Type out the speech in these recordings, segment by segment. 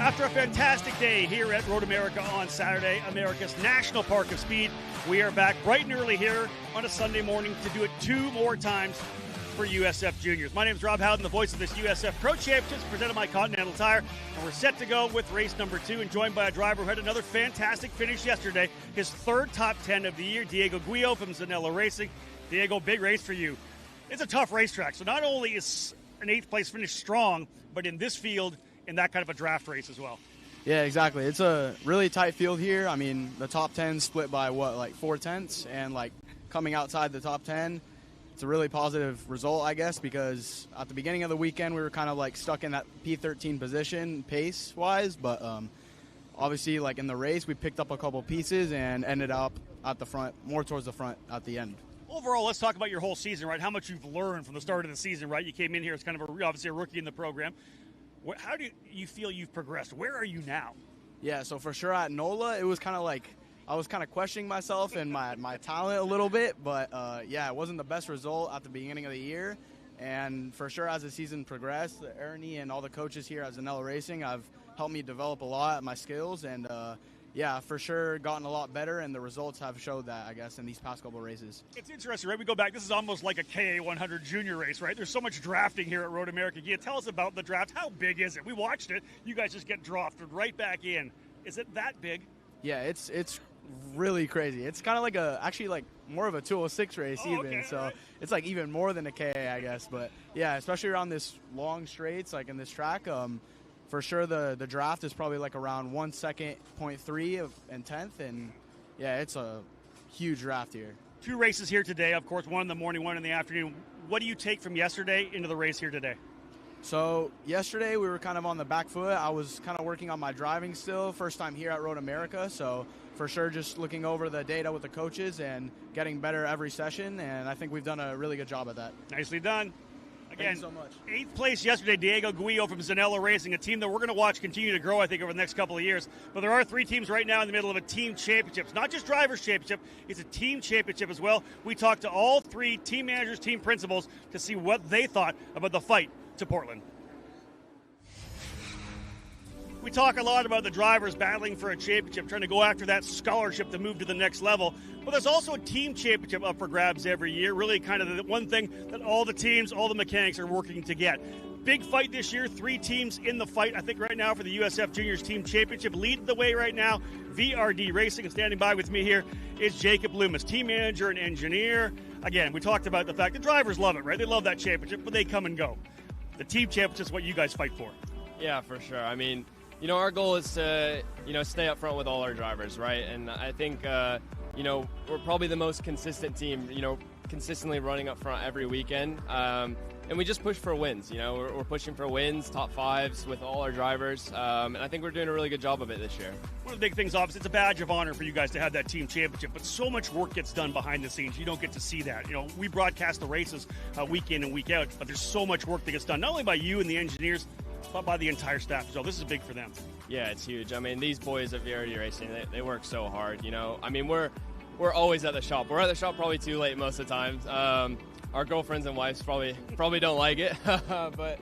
After a fantastic day here at Road America on Saturday, America's National Park of Speed, we are back bright and early here on a Sunday morning to do it 2 more times for USF Juniors. My name is Rob Howden, the voice of this USF Pro Championships presented by Continental Tire, and we're set to go with race number 2 and joined by a driver who had another fantastic finish yesterday, his 3rd top 10 of the year, Diego Guillo from Zanella Racing. Diego, big race for you. It's a tough racetrack, so not only is an 8th place finish strong, but in this field, in that kind of a draft race as well. Yeah, exactly. It's a really tight field here. I mean, the top 10 split by 4 tenths, and coming outside the top 10, it's a really positive result, I guess, because at the beginning of the weekend we were kind of stuck in that P13 position pace-wise, but obviously in the race we picked up a couple pieces and ended up at the front, more towards the front at the end. Overall, let's talk about your whole season, right? How much you've learned from the start of the season, right? You came in here as kind of obviously a rookie in the program. How do you feel you've progressed? Where are you now? Yeah, so for sure at NOLA, it was kind of I was kind of questioning myself and my talent a little bit, but yeah, it wasn't the best result at the beginning of the year. And for sure, as the season progressed, Ernie and all the coaches here at Zanella Racing have helped me develop a lot of my skills, and yeah, for sure, gotten a lot better, and the results have showed that, I guess, in these past couple of races. It's interesting, right? We go back, this is almost like a KA100 junior race, right? There's so much drafting here at Road America. Can you tell us about the draft? How big is it? We watched it. You guys just get drafted right back in. Is it that big? Yeah, it's really crazy. It's kind of actually more of a 206 race even, so right. It's even more than a KA, I guess. But yeah, especially around this long straights, in this track, for sure the draft is probably around 1 second, 0.3 and 10th, and yeah, it's a huge draft here. 2 races here today, of course, one in the morning, one in the afternoon. What do you take from yesterday into the race here today? So yesterday we were kind of on the back foot. I was kind of working on my driving still, first time here at Road America, so for sure just looking over the data with the coaches and getting better every session, and I think we've done a really good job at that. Nicely done. Again, thank you so much. 8th place yesterday, Diego Guillo from Zanella Racing, a team that we're going to watch continue to grow, I think, over the next couple of years. But there are 3 teams right now in the middle of a team championship. It's not just drivers' championship, it's a team championship as well. We talked to all 3 team managers, team principals, to see what they thought about the fight to Portland. We talk a lot about the drivers battling for a championship, trying to go after that scholarship to move to the next level. But there's also a team championship up for grabs every year, really kind of the one thing that all the teams, all the mechanics are working to get. Big fight this year, 3 teams in the fight. I think right now for the USF Juniors Team Championship, leading the way right now, VRD Racing. And standing by with me here is Jacob Loomis, team manager and engineer. Again, we talked about the fact the drivers love it, right? They love that championship, but they come and go. The team championship is what you guys fight for. Yeah, for sure. I mean, our goal is to, stay up front with all our drivers, right? And I think, we're probably the most consistent team, consistently running up front every weekend. And we just push for wins, we're pushing for wins, top 5s with all our drivers. And I think we're doing a really good job of it this year. One of the big things, obviously, it's a badge of honor for you guys to have that team championship, but so much work gets done behind the scenes. You don't get to see that. We broadcast the races week in and week out, but there's so much work that gets done, not only by you and the engineers, but by the entire staff as well. This is big for them. Yeah, it's huge. I mean, these boys at VRD Racing, they work so hard, I mean, we're always at the shop. We're at the shop probably too late most of the times. Our girlfriends and wives probably don't like it, but,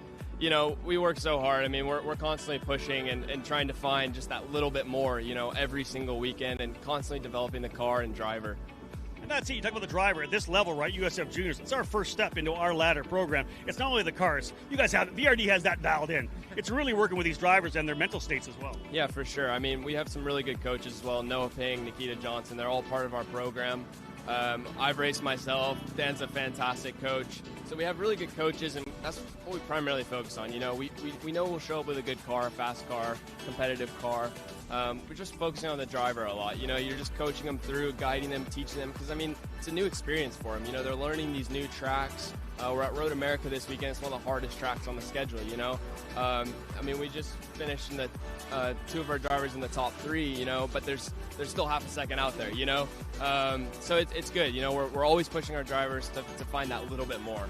we work so hard. I mean, we're constantly pushing and trying to find just that little bit more, every single weekend, and constantly developing the car and driver. And that's it. You talk about the driver at this level, right? USF Juniors. It's our first step into our ladder program. It's not only the cars. You guys have VRD has that dialed in. It's really working with these drivers and their mental states as well. Yeah, for sure. I mean, we have some really good coaches as well. Noah Ping, Nikita Johnson. They're all part of our program. I've raced myself. Dan's a fantastic coach. So we have really good coaches, and that's what we primarily focus on. We know we'll show up with a good car, a fast car, competitive car. We're just focusing on the driver a lot. You're just coaching them through, guiding them, teaching them, because, I mean, it's a new experience for them. They're learning these new tracks. We're at Road America this weekend. It's one of the hardest tracks on the schedule, I mean, we just finished in the 2 of our drivers in the top 3, but there's still half a second out there, so it's good. We're always pushing our drivers to find that little bit more.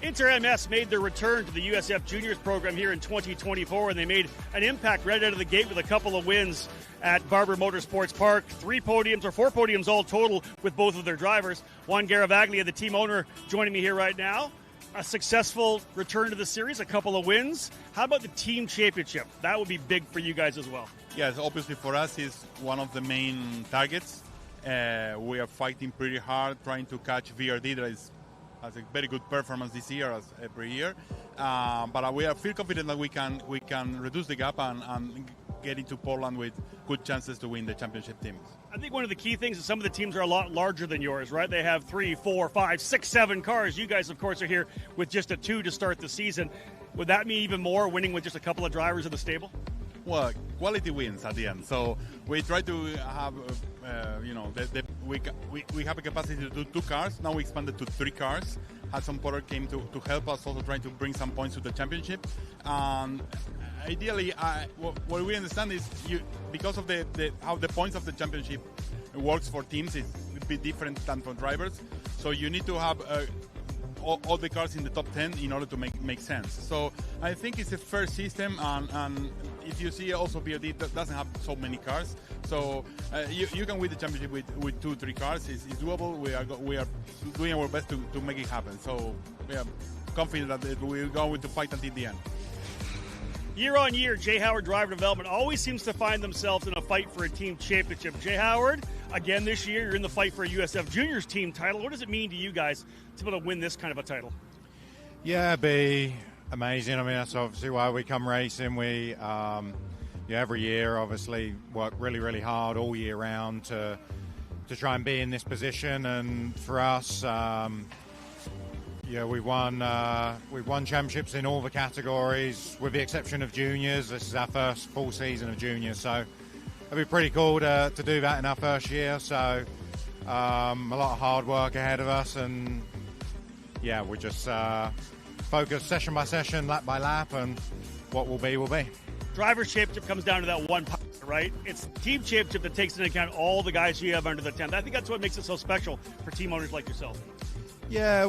Inter-MS made their return to the USF Juniors program here in 2024, and they made an impact right out of the gate with a couple of wins at Barber Motorsports Park. 4 podiums all total with both of their drivers. Juan Garavaglia, the team owner, joining me here right now. a successful return to the series, a couple of wins. How about the team championship? That would be big for you guys as well. Yes, obviously for us is one of the main targets. We are fighting pretty hard, trying to catch VRD that has a very good performance this year as every year. But we feel confident that we can reduce the gap and get into Portland with good chances to win the championship teams. I think one of the key things is some of the teams are a lot larger than yours, right? They have 3, 4, 5, 6, 7 cars. You guys, of course, are here with just a 2 to start the season. Would that mean even more, winning with just a couple of drivers in the stable? Well, quality wins at the end. So we try to have, we have a capacity to do 2 cars. Now we expanded to 3 cars. Hudson Porter came to help us, also trying to bring some points to the championship. Ideally, what we understand is because of how the points of the championship works for teams, it would be different than for drivers. So you need to have all the cars in the top 10 in order to make sense. So I think it's a fair system, and if you see also BRD doesn't have so many cars, so you can win the championship with 2-3 cars. It's doable. We are doing our best to make it happen. So we are confident that we're going to fight until the end. Year on year, Jay Howard Driver Development always seems to find themselves in a fight for a team championship. Jay Howard, again this year, you're in the fight for a USF Juniors team title. What does it mean to you guys to be able to win this kind of a title? Yeah, it'd be amazing. I mean, that's obviously why we come racing. We, every year, obviously, work really, really hard all year round to try and be in this position. And for us, we've won championships in all the categories, with the exception of juniors. This is our first full season of juniors, so it'd be pretty cool to do that in our first year. So a lot of hard work ahead of us, and yeah, we just focus session by session, lap by lap, and what will be will be. Drivers' championship comes down to that one pilot, right? It's team championship that takes into account all the guys you have under the tent. I think that's what makes it so special for team owners like yourself. Yeah, I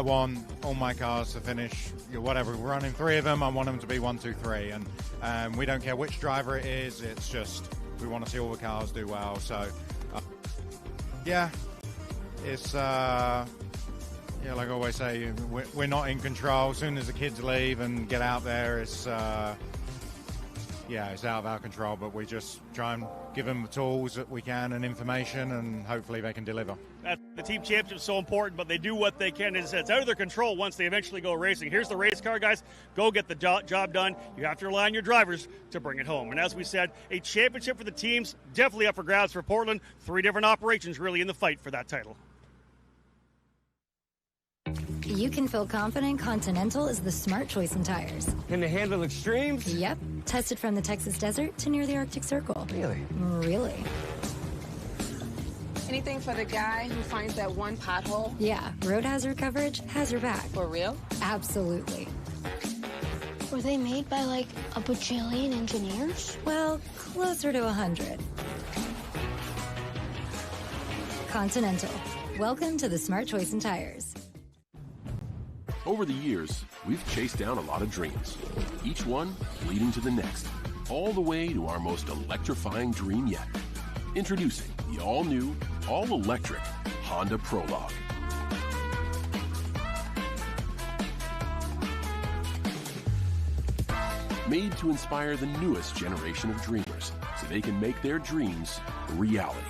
want all my cars to finish, whatever, we're running 3 of them, I want them to be 1, 2, 3. And we don't care which driver it is, it's just we want to see all the cars do well. So, it's, like I always say, we're not in control. As soon as the kids leave and get out there, it's out of our control. But we just try and give them the tools that we can and information, and hopefully they can deliver. The team championship is so important, but they do what they can. It's out of their control once they eventually go racing. Here's the race car, guys. Go get the job done. You have to rely on your drivers to bring it home. And as we said, a championship for the teams, definitely up for grabs for Portland. 3 different operations really in the fight for that title. You can feel confident Continental is the smart choice in tires. Can they handle extremes? Yep. Tested from the Texas desert to near the Arctic Circle. Really? Really. Anything for the guy who finds that one pothole? Yeah, road hazard coverage has your back. For real? Absolutely. Were they made by, like, a bajillion engineers? Well, closer to 100. Continental. Welcome to the smart choice in tires. Over the years, we've chased down a lot of dreams, each one leading to the next, all the way to our most electrifying dream yet. Introducing the all-new, all-electric Honda Prologue. Made to inspire the newest generation of dreamers so they can make their dreams a reality.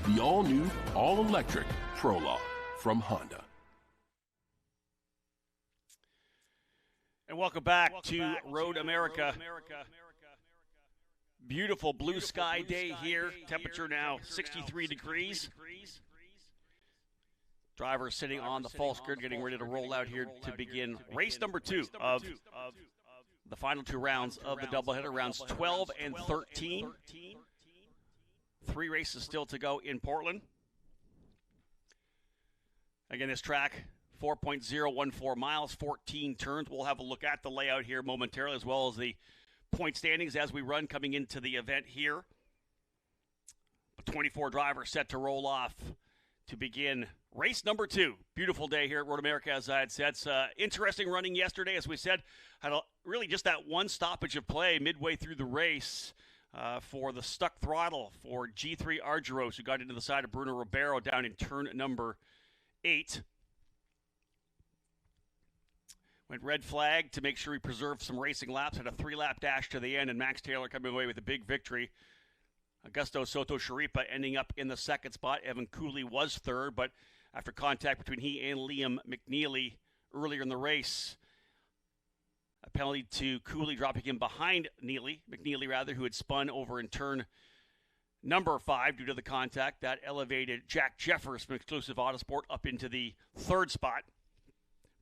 The all-new, all-electric Prologue from Honda. And welcome back to Road America. Beautiful blue sky day here. Temperature now 63 degrees. Drivers sitting on the false grid getting ready to roll out here to begin race number 2 of the final 2 rounds of the doubleheader, rounds 12 and 13. 3 races still to go in Portland. Again, this track, 4.014 miles, 14 turns. We'll have a look at the layout here momentarily, as well as the point standings as we run coming into the event here. 24 drivers set to roll off to begin race number 2. Beautiful day here at Road America, as I had said. It's interesting running yesterday, as we said. Had really just that one stoppage of play midway through the race for the stuck throttle for G3 Argyros, who got into the side of Bruno Ribeiro down in turn number 8. Went red flag to make sure he preserved some racing laps. Had a 3-lap dash to the end, and Max Taylor coming away with a big victory. Augusto Soto Sharipa ending up in the second spot. Evan Cooley was third, but after contact between he and Liam McNeely earlier in the race, a penalty to Cooley, dropping him behind McNeely, who had spun over in turn number 5 due to the contact. That elevated Jack Jeffers from Exclusive Autosport up into the third spot,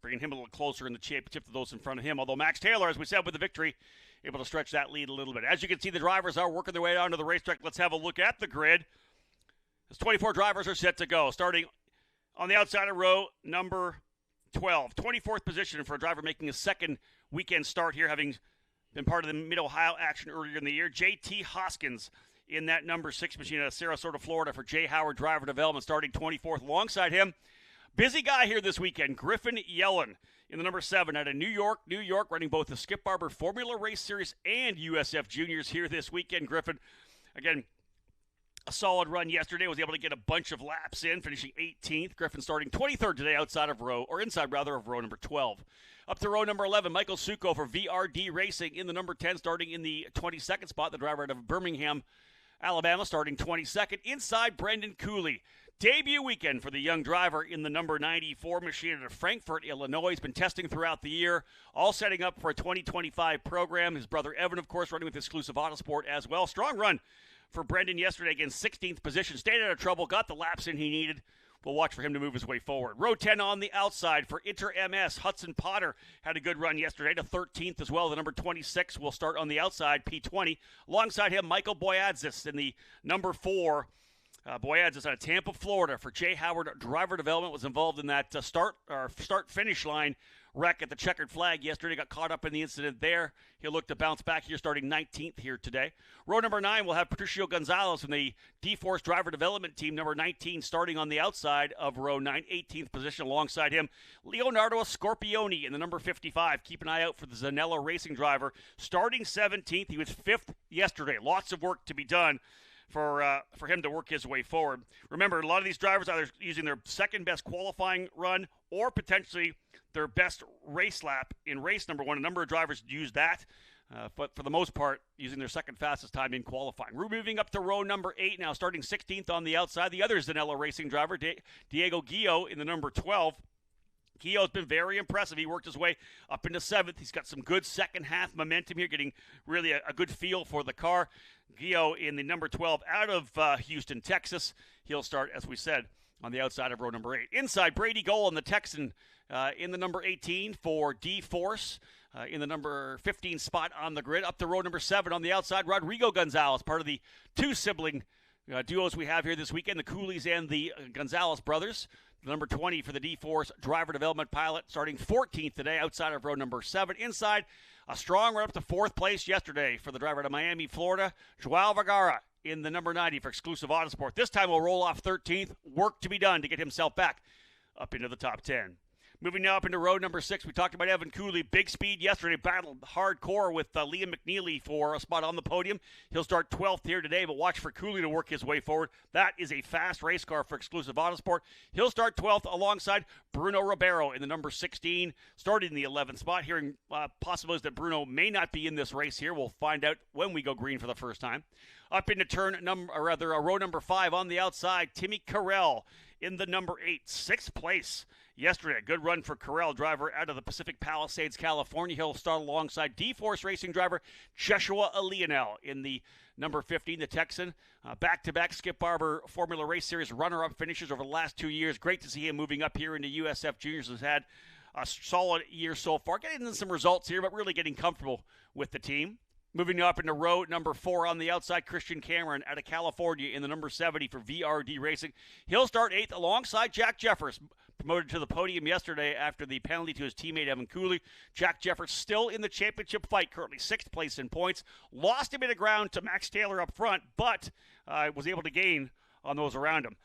bringing him a little closer in the championship to those in front of him. Although Max Taylor, as we said with the victory, able to stretch that lead a little bit. As you can see, the drivers are working their way down to the racetrack. Let's have a look at the grid. As 24 drivers are set to go, starting on the outside of row number 12. 24th position for a driver making a second weekend start here, having been part of the Mid-Ohio action earlier in the year. J.T. Hoskins in that number 6 machine out of Sarasota, Florida for Jay Howard Driver Development, starting 24th. Alongside him, busy guy here this weekend, Griffin Yellen in the number 7 out of New York, running both the Skip Barber Formula Race Series and USF Juniors here this weekend. Griffin, again, a solid run yesterday, was able to get a bunch of laps in, finishing 18th. Griffin starting 23rd today inside of row number 12. Up to row number 11, Michael Succo for VRD Racing in the number 10, starting in the 22nd spot. The driver out of Birmingham, Alabama, starting 22nd. Inside, Brendan Cooley. Debut weekend for the young driver in the number 94 machine out of Frankfort, Illinois. He's been testing throughout the year, all setting up for a 2025 program. His brother Evan, of course, running with Exclusive Autosport as well. Strong run for Brendan yesterday, again, 16th position. Stayed out of trouble, got the laps in he needed. We'll watch for him to move his way forward. Row 10 on the outside for Inter MS. Hudson Potter had a good run yesterday to 13th as well. The number 26 will start on the outside, P20. Alongside him, Michael Boyadzis in the number 4. Boyadzis out of Tampa, Florida for Jay Howard Driver Development, was involved in that start-finish line wreck at the checkered flag yesterday. Got caught up in the incident there. He'll look to bounce back here, starting 19th here today. Row number 9 will have Patricio Gonzalez from the D-Force Driver Development Team, number 19, starting on the outside of row 9, 18th position. Alongside him, Leonardo Scorpioni in the number 55. Keep an eye out for the Zanella Racing driver, starting 17th. He was 5th yesterday. Lots of work to be done for him to work his way forward. Remember, a lot of these drivers either using their second-best qualifying run or potentially their best race lap in race number 1. A number of drivers use that, but for the most part, using their second fastest time in qualifying. We're moving up to row number 8 now, starting 16th on the outside. The other Zanella Racing driver, Diego Guillo, in the number 12. Keogh's been very impressive. He worked his way up into 7th. He's got some good second-half momentum here, getting really a good feel for the car. Guillo in the number 12 out of Houston, Texas. He'll start, as we said, on the outside of row number 8. Inside, Brady Golan, the Texan, in the number 18 for D-Force. In the number 15 spot on the grid. Up to row number 7 on the outside, Rodrigo Gonzalez, part of the two sibling duos we have here this weekend, the Coolies and the Gonzalez brothers. The number 20 for the D-Force Driver Development Pilot, starting 14th today outside of row number 7. Inside, a strong run up to 4th place yesterday for the driver to Miami, Florida, Joao Vergara in the number 90 for Exclusive Autosport. This time will roll off 13th. Work to be done to get himself back up into the top 10. Moving now up into row number 6, we talked about Evan Cooley. Big speed yesterday, battled hardcore with Liam McNeely for a spot on the podium. He'll start 12th here today, but watch for Cooley to work his way forward. That is a fast race car for Exclusive Autosport. He'll start 12th alongside Bruno Ribeiro in the number 16, started in the 11th spot. Hearing possibilities that Bruno may not be in this race here. We'll find out when we go green for the first time. Up into row number 5 on the outside, Timmy Carell in the number 8, 6th place yesterday. A good run for Carell, driver out of the Pacific Palisades, California. He'll start alongside D-Force Racing driver Joshua Leonel in the number 15, the Texan. Back-to-back Skip Barber Formula Race Series runner-up finishes over the last 2 years. Great to see him moving up here into USF Juniors. Has had a solid year so far. Getting into some results here, but really getting comfortable with the team. Moving up into row number 4 on the outside, Christian Cameron out of California in the number 70 for VRD Racing. He'll start 8th alongside Jack Jeffers, promoted to the podium yesterday after the penalty to his teammate Evan Cooley. Jack Jeffers still in the championship fight, currently 6th place in points. Lost a bit of ground to Max Taylor up front, but was able to gain on those around him.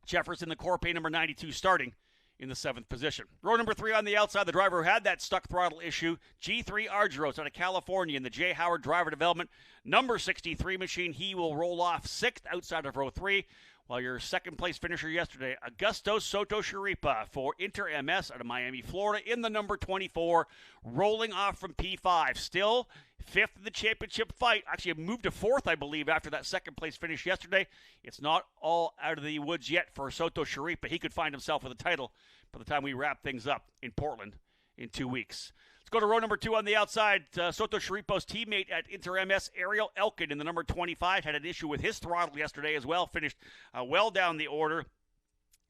Jeffers in the Corpe number 92 starting in the 7th position. Row number 3 on the outside, the driver who had that stuck throttle issue, G3 Argyros out of California in the Jay Howard Driver Development number 63 machine. He will roll off 6th outside of row 3. Well, your second-place finisher yesterday, Augusto Soto Chiripa for Inter MS out of Miami, Florida, in the number 24, rolling off from P5. Still fifth in the championship fight. Actually, moved to fourth, I believe, after that second-place finish yesterday. It's not all out of the woods yet for Soto Chiripa. He could find himself with a title by the time we wrap things up in Portland in 2 weeks. Let's go to row number 2 on the outside. Soto Chiripa's teammate at Inter MS, Ariel Elkin, in the number 25, had an issue with his throttle yesterday as well. Finished well down the order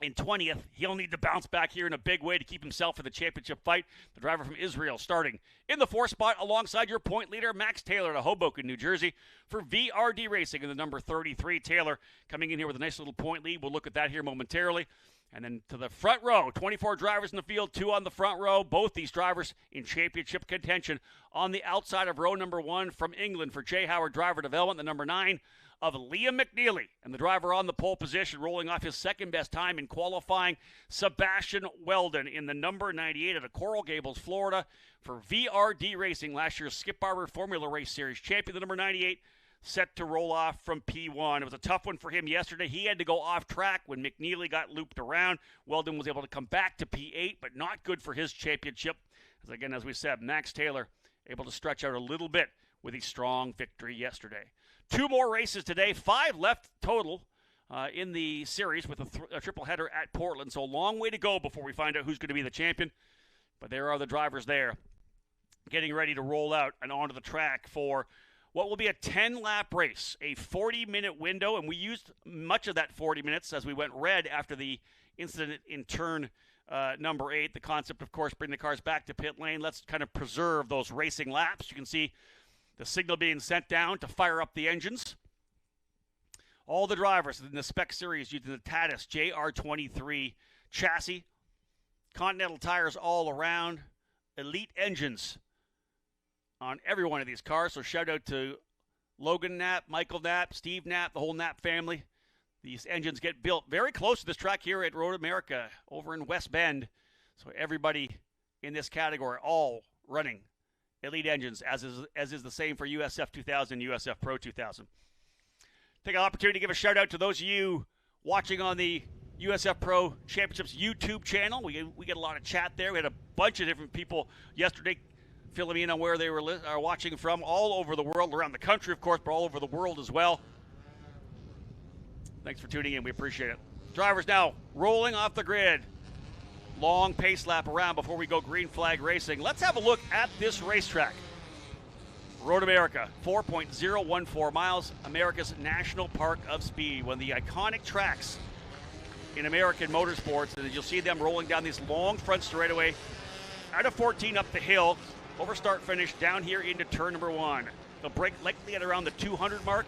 in 20th. He'll need to bounce back here in a big way to keep himself in the championship fight. The driver from Israel starting in the 4th spot alongside your point leader, Max Taylor, to Hoboken, New Jersey, for VRD Racing in the number 33. Taylor coming in here with a nice little point lead. We'll look at that here momentarily. And then to the front row, 24 drivers in the field, 2 on the front row. Both these drivers in championship contention. On the outside of row number 1 from England for Jay Howard Driver Development, the number 9 of Liam McNeely. And the driver on the pole position, rolling off his second-best time in qualifying, Sebastian Weldon in the number 98 out of Coral Gables, Florida, for VRD Racing, last year's Skip Barber Formula Race Series champion, the number 98. Set to roll off from P1. It was a tough one for him yesterday. He had to go off track when McNeely got looped around. Weldon was able to come back to P8, but not good for his championship. As we said, Max Taylor able to stretch out a little bit with a strong victory yesterday. 2 more races today, 5 left total in the series with a triple header at Portland. So a long way to go before we find out who's going to be the champion. But there are the drivers there getting ready to roll out and onto the track for what will be a 10-lap race, a 40-minute window, and we used much of that 40 minutes as we went red after the incident in turn number 8. The concept, of course, bring the cars back to pit lane. Let's kind of preserve those racing laps. You can see the signal being sent down to fire up the engines. All the drivers in the Spec Series using the Tatis JR23 chassis. Continental tires all around. Elite engines on every one of these cars. So shout out to Logan Knapp, Michael Knapp, Steve Knapp, the whole Knapp family. These engines get built very close to this track here at Road America over in West Bend. So everybody in this category all running elite engines, as is the same for USF 2000, USF Pro 2000. Take an opportunity to give a shout out to those of you watching on the USF Pro Championships YouTube channel. We get a lot of chat there. We had a bunch of different people yesterday filling me in on where they are watching from, all over the world, around the country, of course, but all over the world as well. Thanks for tuning in. We appreciate it. Drivers now rolling off the grid. Long pace lap around before we go green flag racing. Let's have a look at this racetrack. Road America, 4.014 miles, America's National Park of Speed. One of the iconic tracks in American motorsports, and you'll see them rolling down these long front straightaway out of 14 up the hill. Over start finish down here into turn number 1. They'll break likely at around the 200 mark.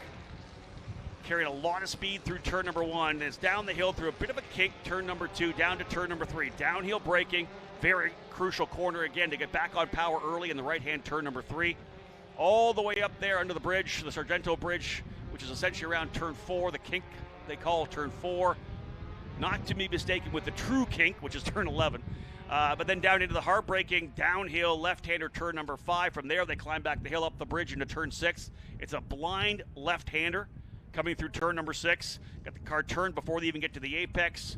Carrying a lot of speed through turn number 1. It's down the hill through a bit of a kink, turn number 2, down to turn number 3. Downhill braking, very crucial corner again to get back on power early in the right-hand turn number 3. All the way up there under the bridge, the Sargento Bridge, which is essentially around turn 4, the kink they call turn 4. Not to be mistaken with the true kink, which is turn 11. But then down into the heartbreaking downhill left-hander turn number 5. From there, they climb back the hill up the bridge into turn 6. It's a blind left-hander coming through turn number 6. Got the car turned before they even get to the apex.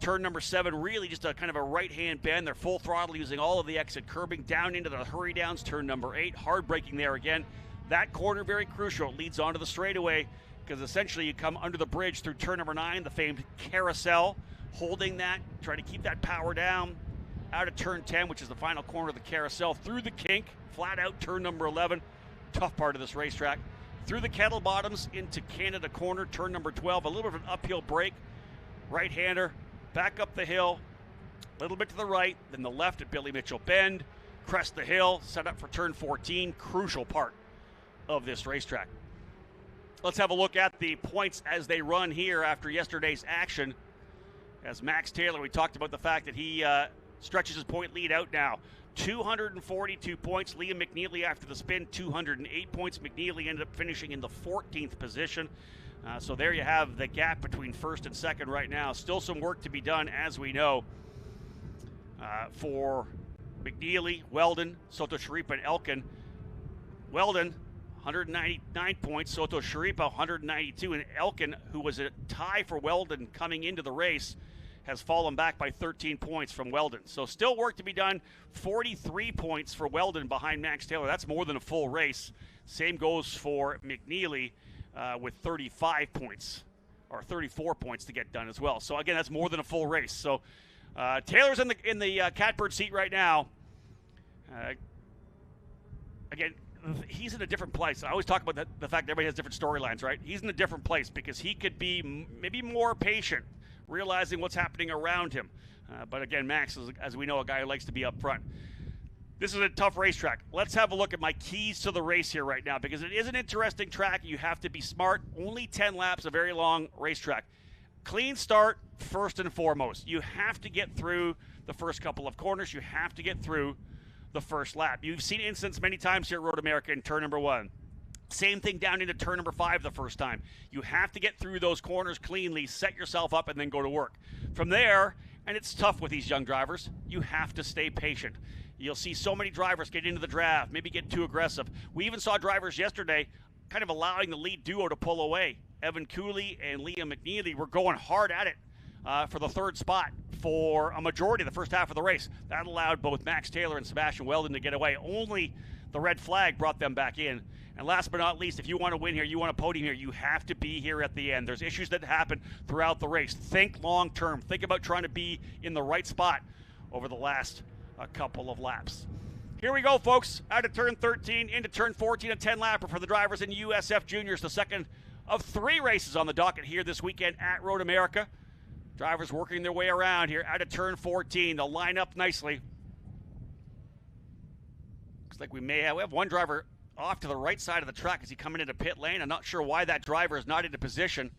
Turn number 7, really just a kind of a right-hand bend. They're full throttle using all of the exit curbing down into the hurry downs. Turn number 8, hard braking there again. That corner very crucial. It leads onto the straightaway because essentially you come under the bridge through turn number 9, the famed carousel. Holding that, trying to keep that power down. Out of turn 10, which is the final corner of the carousel, through the kink, flat out turn number 11. Tough part of this racetrack. Through the kettle bottoms into Canada Corner, turn number 12. A little bit of an uphill break. Right-hander, back up the hill, a little bit to the right, then the left at Billy Mitchell Bend. Crest the hill, set up for turn 14. Crucial part of this racetrack. Let's have a look at the points as they run here after yesterday's action. As Max Taylor, we talked about the fact that he stretches his point lead out now. 242 points. Liam McNeely after the spin, 208 points. McNeely ended up finishing in the 14th position. So there you have the gap between first and second right now. Still some work to be done, as we know, for McNeely, Weldon, Soto Chiripa, and Elkin. Weldon, 199 points. Soto Sharipa, 192. And Elkin, who was a tie for Weldon coming into the race, has fallen back by 13 points from Weldon. So still work to be done. 43 points for Weldon behind Max Taylor. That's more than a full race. Same goes for McNeely with 35 points, or 34 points to get done as well. So again, that's more than a full race. So Taylor's in the catbird seat right now. Again, he's in a different place. I always talk about the fact that everybody has different storylines, right? He's in a different place because he could be maybe more patient, realizing what's happening around him. But again, Max is, as we know, a guy who likes to be up front. This is a tough racetrack. Let's have a look at my keys to the race here right now, because it is an interesting track. You have to be smart. Only 10 laps, a very long racetrack. Clean start, first and foremost. You have to get through the first couple of corners. You have to get through the first lap. You've seen incidents many times here at Road America in turn number 1. Same thing down into turn number 5 the first time. You have to get through those corners cleanly, set yourself up, and then go to work. From there, and it's tough with these young drivers, you have to stay patient. You'll see so many drivers get into the draft, maybe get too aggressive. We even saw drivers yesterday kind of allowing the lead duo to pull away. Evan Cooley and Liam McNeely were going hard at it for the third spot for a majority of the first half of the race. That allowed both Max Taylor and Sebastian Weldon to get away. Only the red flag brought them back in. And last but not least, if you want to win here, you want a podium here, you have to be here at the end. There's issues that happen throughout the race. Think long term. Think about trying to be in the right spot over the last couple of laps. Here we go, folks. Out of turn 13 into turn 14, a 10-lapper for the drivers in USF Juniors, the second of 3 races on the docket here this weekend at Road America. Drivers working their way around here out of turn 14. They'll line up nicely. Looks like we have one driver off to the right side of the track as he coming into pit lane. I'm not sure why that driver is not into position.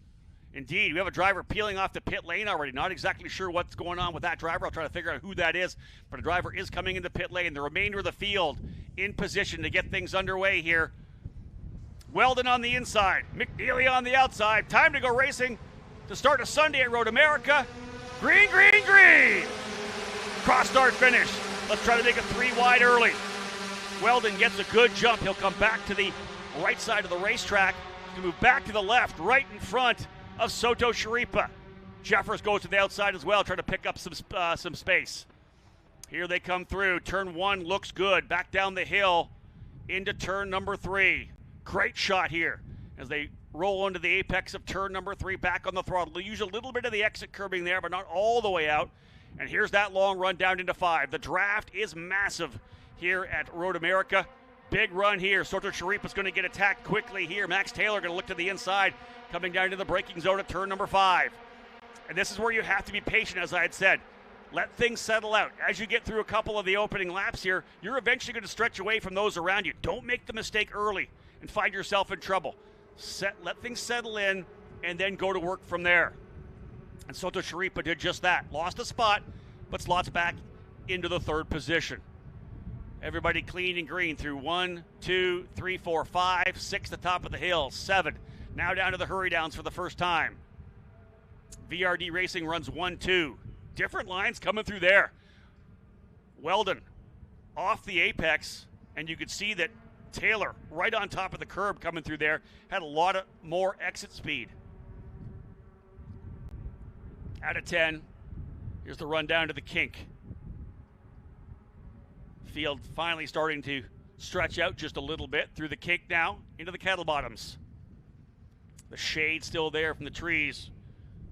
Indeed, we have a driver peeling off the pit lane already. Not exactly sure what's going on with that driver. I'll try to figure out who that is. But a driver is coming into pit lane. The remainder of the field in position to get things underway here. Weldon on the inside. McNeely on the outside. Time to go racing to start a Sunday at Road America. Green, green, green. Cross start finish. Let's try to make it 3 wide early. Weldon gets a good jump. He'll come back to the right side of the racetrack to move back to the left, right in front of Soto Sharipa. Jeffers goes to the outside as well, trying to pick up some space. Here they come through. Turn 1 looks good. Back down the hill into turn number 3. Great shot here as they roll into the apex of turn number 3. Back on the throttle. They'll use a little bit of the exit curbing there, but not all the way out. And here's that long run down into 5. The draft is massive here at Road America. Big run here. Soto Sharipa's going to get attacked quickly here. Max Taylor going to look to the inside, coming down to the braking zone at turn number 5. And this is where you have to be patient, as I had said. Let things settle out. As you get through a couple of the opening laps here, you're eventually going to stretch away from those around you. Don't make the mistake early and find yourself in trouble. Let things settle in and then go to work from there. And Soto Sharipa did just that. Lost a spot, but slots back into the 3rd position. Everybody clean and green through 1, 2, 3, 4, 5, 6 the top of the hill, 7. Now down to the hurry downs for the first time. VRD Racing runs 1, 2. Different lines coming through there. Weldon off the apex, and you could see that Taylor right on top of the curb coming through there had a lot of more exit speed. Out of 10, here's the run down to the kink. Field finally starting to stretch out just a little bit through the kink now into the kettle bottoms. The shade still there from the trees.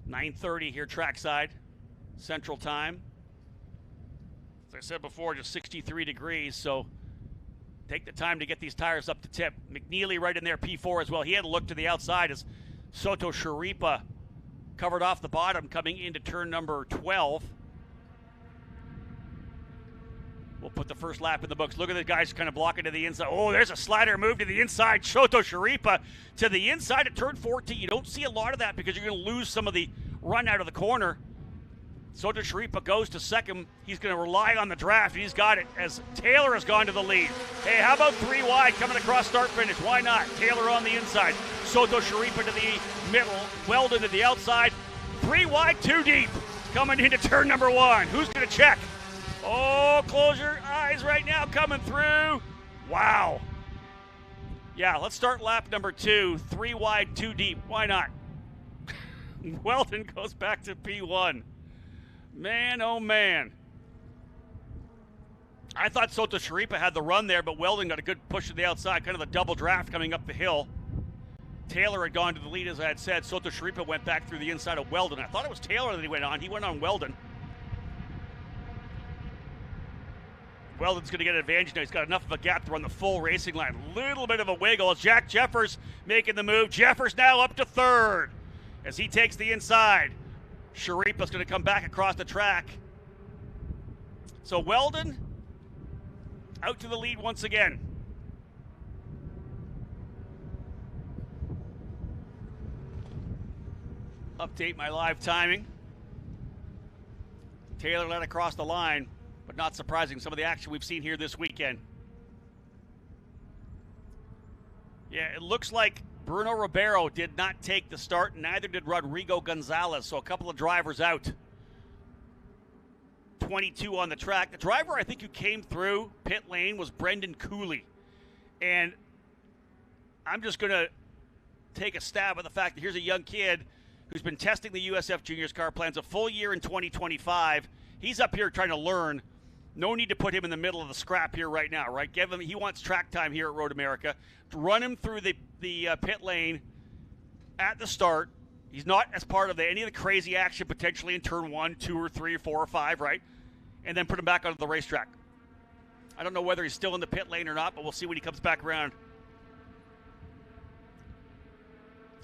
9:30 here trackside, Central Time. As I said before, just 63 degrees, so take the time to get these tires up to tip. McNeely right in there, P4 as well. He had a look to the outside as Soto Sharipa covered off the bottom coming into turn number 12. We'll put the first lap in the books. Look at the guys kind of blocking to the inside. Oh, there's a slider move to the inside. Soto Sharipa to the inside at turn 14. You don't see a lot of that because you're going to lose some of the run out of the corner. Soto Sharipa goes to second. He's going to rely on the draft, and he's got it as Taylor has gone to the lead. Hey, how about 3 wide coming across start finish? Why not? Taylor on the inside. Soto Sharipa to the middle. Weldon to the outside. 3 wide, 2 deep. Coming into turn number 1. Who's going to check? Oh, close your eyes right now, coming through. Wow. Yeah, let's start lap number 2. 3 wide, 2 deep. Why not? Weldon goes back to P1. Man, oh man. I thought Soto Sharipa had the run there, but Weldon got a good push to the outside, kind of the double draft coming up the hill. Taylor had gone to the lead, as I had said. Soto Sharipa went back through the inside of Weldon. I thought it was Taylor that he went on. He went on Weldon. Weldon's going to get an advantage now. He's got enough of a gap to run the full racing line. Little bit of a wiggle as Jack Jeffers making the move. Jeffers now up to third as he takes the inside. Sharipa's going to come back across the track. So Weldon out to the lead once again. Update my live timing. Taylor led across the line, but not surprising, some of the action we've seen here this weekend. Yeah, it looks like Bruno Ribeiro did not take the start, and neither did Rodrigo Gonzalez, so a couple of drivers out. 22 on the track. The driver I think who came through pit lane was Brendan Cooley. And I'm just going to take a stab at the fact that here's a young kid who's been testing the USF Juniors car, plans a full year in 2025. He's up here trying to learn. No need to put him in the middle of the scrap here right now, right? He wants track time here at Road America. Run him through the pit lane at the start. He's not as part of any of the crazy action potentially in turn 1, 2, or 3, or 4, or 5, right? And then put him back onto the racetrack. I don't know whether he's still in the pit lane or not, but we'll see when he comes back around.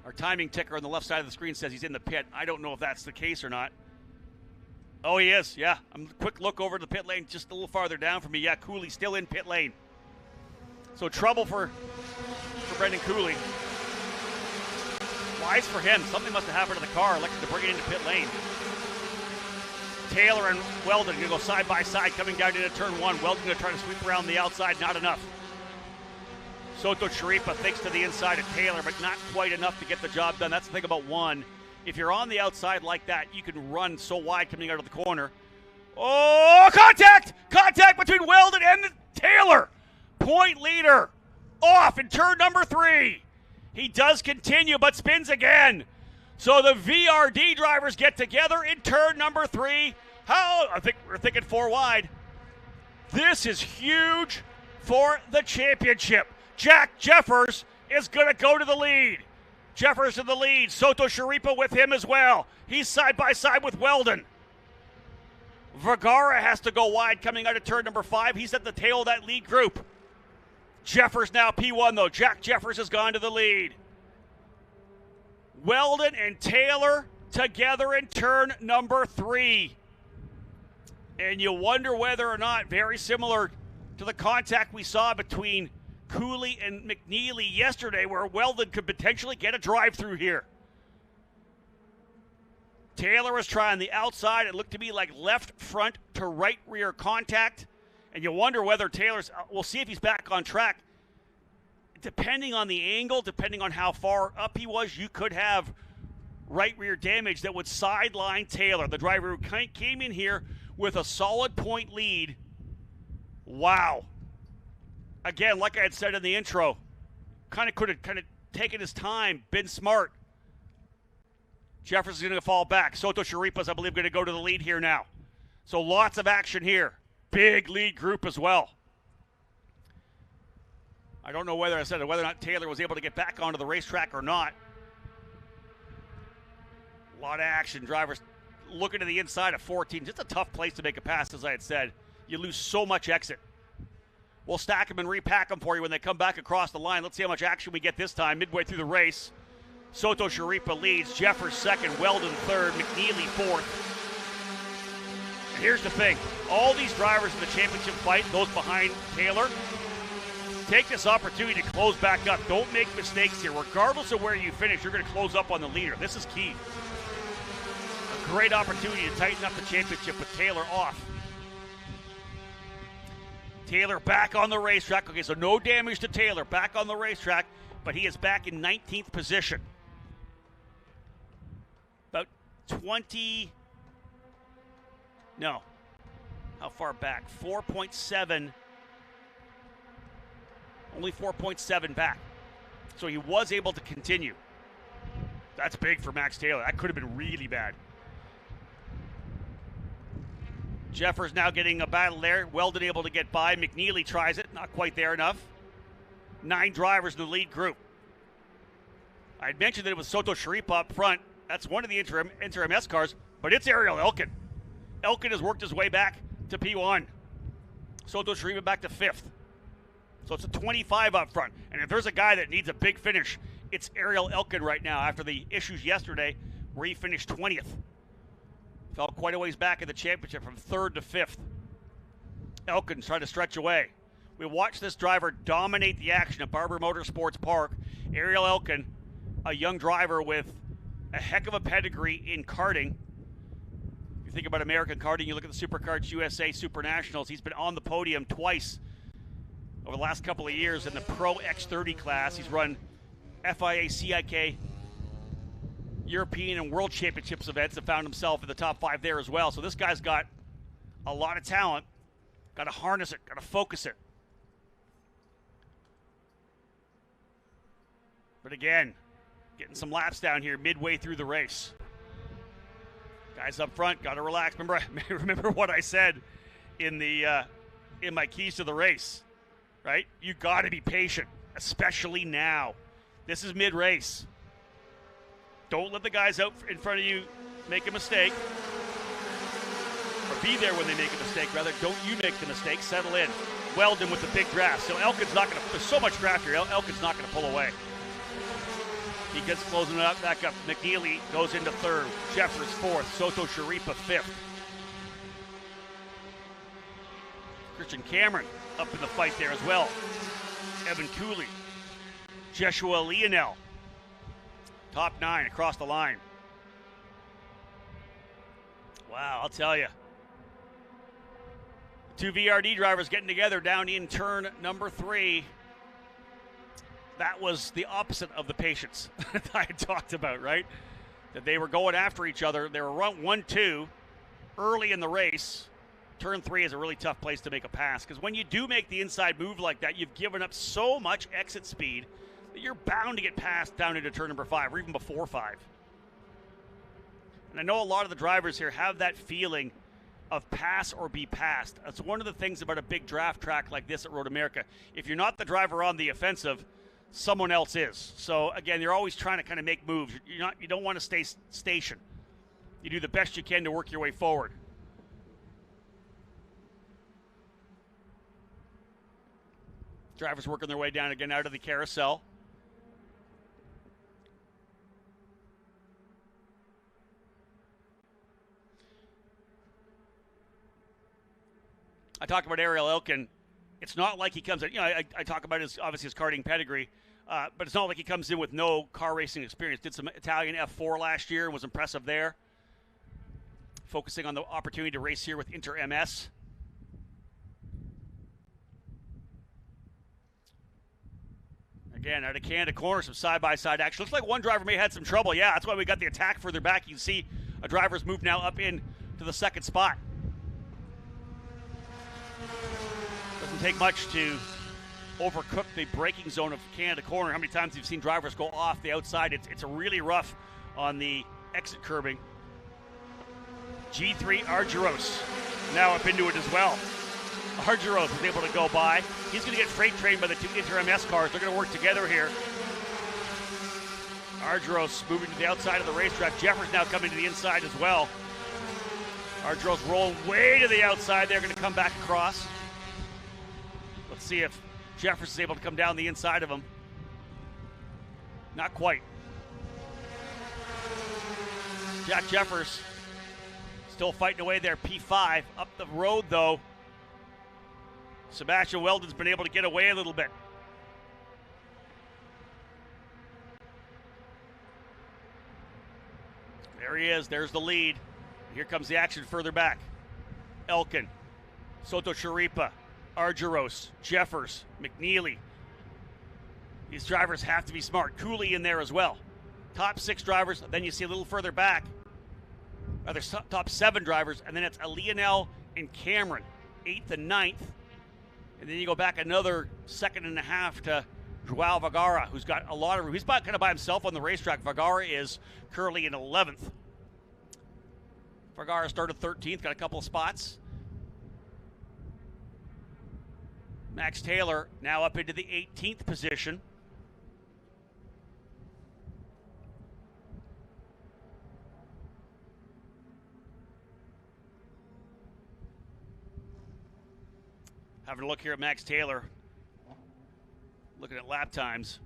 Our timing ticker on the left side of the screen says he's in the pit. I don't know if that's the case or not. Oh, he is, yeah. Quick look over to the pit lane just a little farther down from me. Yeah, Cooley's still in pit lane. So trouble for Brendan Cooley. Wise for him. Something must have happened to the car, elected to bring it into pit lane. Taylor and Weldon going to go side by side coming down into turn 1. Weldon going to try to sweep around the outside. Not enough. Soto Sharipa thinks to the inside of Taylor, but not quite enough to get the job done. That's the thing about one. If you're on the outside like that, you can run so wide coming out of the corner. Oh, contact! Contact between Weldon and Taylor. Point leader off in turn number 3. He does continue, but spins again. So the VRD drivers get together in turn number 3. I think we're thinking 4 wide. This is huge for the championship. Jack Jeffers is going to go to the lead. Jeffers in the lead. Soto Sharipa with him as well. He's side by side with Weldon. Vergara has to go wide coming out of turn number 5. He's at the tail of that lead group. Jeffers now P1 though. Jack Jeffers has gone to the lead. Weldon and Taylor together in turn number 3. And you wonder whether or not, very similar to the contact we saw between Cooley and McNeely yesterday, where Weldon could potentially get a drive-through here. Taylor was trying the outside. It looked to me like left front to right rear contact. And you wonder whether Taylor's, we'll see if he's back on track. Depending on the angle, depending on how far up he was, you could have right rear damage that would sideline Taylor, the driver who came in here with a solid point lead. Wow. Again, like I had said in the intro, could have taken his time, been smart. Jefferson's going to fall back. Soto Sharipa's, I believe, going to go to the lead here now. So lots of action here. Big lead group as well. I don't know whether or not Taylor was able to get back onto the racetrack or not. A lot of action. Drivers looking to the inside of 14. Just a tough place to make a pass, as I had said. You lose so much exit. We'll stack them and repack them for you when they come back across the line. Let's see how much action we get this time midway through the race. Soto Sharipa leads. Jeffers second. Weldon third. McNeely fourth. And here's the thing. All these drivers in the championship fight, those behind Taylor, take this opportunity to close back up. Don't make mistakes here. Regardless of where you finish, you're going to close up on the leader. This is key. A great opportunity to tighten up the championship with Taylor off. Taylor back on the racetrack. Okay, so no damage to Taylor. Back on the racetrack, but he is back in 19th position. About 20... No. How far back? 4.7. Only 4.7 back. So he was able to continue. That's big for Max Taylor. That could have been really bad. Jeffers now getting a battle there. Weldon able to get by. McNeely tries it. Not quite there enough. 9 drivers in the lead group. I had mentioned that it was Soto Sharipa up front. That's one of the interim S cars, but it's Ariel Elkin. Elkin has worked his way back to P1. Soto Sharipa back to 5th. So it's a 25 up front. And if there's a guy that needs a big finish, it's Ariel Elkin right now after the issues yesterday where he finished 20th. Fell quite a ways back in the championship from 3rd to 5th. Elkin trying to stretch away. We watched this driver dominate the action at Barber Motorsports Park. Ariel Elkin, a young driver with a heck of a pedigree in karting. If you think about American karting, you look at the Superkarts USA Super Nationals. He's been on the podium twice over the last couple of years in the Pro X30 class. He's run FIA, CIK, European and World Championships events and found himself in the top 5 there as well. So this guy's got a lot of talent. Got to harness it, got to focus it. But again, getting some laps down here midway through the race. Guys up front, got to relax. Remember what I said in my keys to the race, right? You got to be patient, especially now. This is mid-race. Don't let the guys out in front of you make a mistake. Or be there when they make a mistake. Rather, don't you make the mistake. Settle in. Weldon with the big draft. So Elkin's not going to, there's so much draft here, Elkin's not going to pull away. He gets closing it up, back up. McNeely goes into 3rd. Jeffers 4th. Soto Sharipa 5th. Christian Cameron up in the fight there as well. Evan Cooley. Joshua Leonel. Top 9 across the line. Wow, I'll tell you. 2 VRD drivers getting together down in turn number 3. That was the opposite of the patience that I had talked about, right? That they were going after each other. They were run 1-2 early in the race. Turn 3 is a really tough place to make a pass because when you do make the inside move like that, you've given up so much exit speed that you're bound to get passed down into turn number 5 or even before 5. And I know a lot of the drivers here have that feeling of pass or be passed. That's one of the things about a big draft track like this at Road America. If you're not the driver on the offensive, someone else is. So again, you're always trying to kind of make moves. You don't want to stay stationed. You do the best you can to work your way forward. Drivers working their way down again out of the carousel. I talked about Ariel Elkin. It's not like he comes in, I talk about his karting pedigree, but it's not like he comes in with no car racing experience. Did some Italian F4 last year and was impressive there. Focusing on the opportunity to race here with Inter MS. Again, out of Canada corner, some side-by-side action. Looks like one driver may have had some trouble. Yeah, that's why we got the attack further back. You can see a driver's moved now up in to the 2nd spot. Doesn't take much to overcook the braking zone of Canada corner. How many times you've seen drivers go off the outside? It's a really rough on the exit curbing. G3 Argyros now up into it as well. Argyros was able to go by. He's going to get freight trained by the 2 Inter MS cars. They're going to work together here. Argyros moving to the outside of the racetrack. Jeffers now coming to the inside as well. Argyros rolling way to the outside. They're going to come back across. Let's see if Jeffers is able to come down the inside of him. Not quite. Jack Jeffers still fighting away there, P5. Up the road, though, Sebastian Weldon's been able to get away a little bit. There he is. There's the lead. Here comes the action further back. Elkin, Soto Sharipa, Argyros, Jeffers, McNeely. These drivers have to be smart. Cooley in there as well. Top 6 drivers. Then you see a little further back. There's top 7 drivers. And then it's Leonel and Cameron, 8th and 9th. And then you go back another 2.5 to Joao Vergara, who's got a lot of room. He's kind of by himself on the racetrack. Vergara is currently in 11th. Vergara started 13th, got a couple of spots. Max Taylor now up into the 18th position. Having a look here at Max Taylor. Looking at lap times.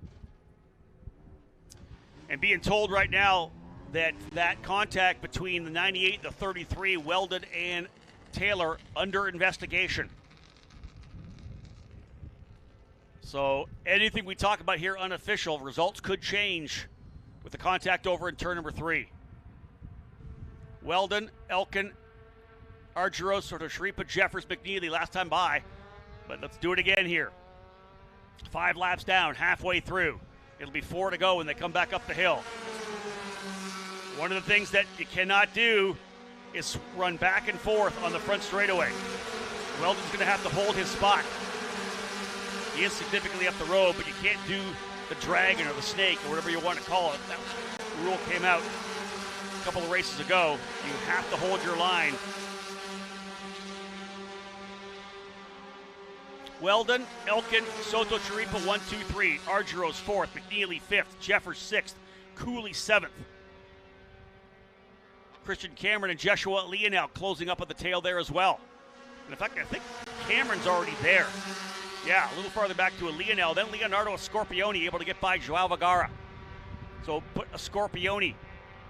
And being told right now that that contact between the 98 and the 33, Weldon and Taylor, under investigation. So anything we talk about here unofficial, results could change with the contact over in turn number 3. Weldon, Elkin, Argyros, sort of Sharipa, Jeffers, McNeely last time by. But let's do it again here. 5 laps down, halfway through. It'll be 4 to go when they come back up the hill. One of the things that you cannot do is run back and forth on the front straightaway. Weldon's going to have to hold his spot. He is significantly up the road, but you can't do the dragon or the snake or whatever you want to call it. That rule came out a couple of races ago. You have to hold your line. Weldon, Elkin, Soto, Chiripa, 1, 2, 3. Argyros 4th, McNeely 5th, Jeffers 6th, Cooley 7th. Christian Cameron and Joshua Leonel closing up at the tail there as well. And in fact, I think Cameron's already there. Yeah, a little farther back to a Leonel. Then Leonardo Scorpioni able to get by Joao Vergara. So put a Scorpioni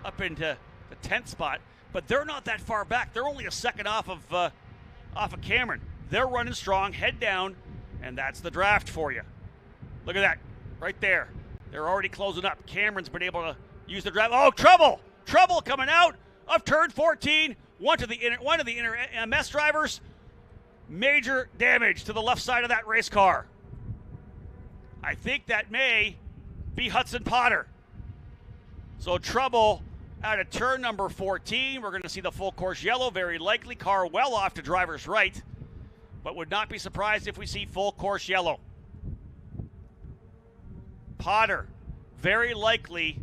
up into the 10th spot. But they're not that far back. They're only a second off of Cameron. They're running strong, head down, and that's the draft for you. Look at that, right there. They're already closing up. Cameron's been able to use the draft. Oh, trouble! Trouble coming out of turn 14. One of the inner MS drivers. Major damage to the left side of that race car. I think that may be Hudson Potter. So trouble out of turn number 14. We're going to see the full course yellow, very likely. Car well off to driver's right. But would not be surprised if we see full course yellow. Potter, very likely,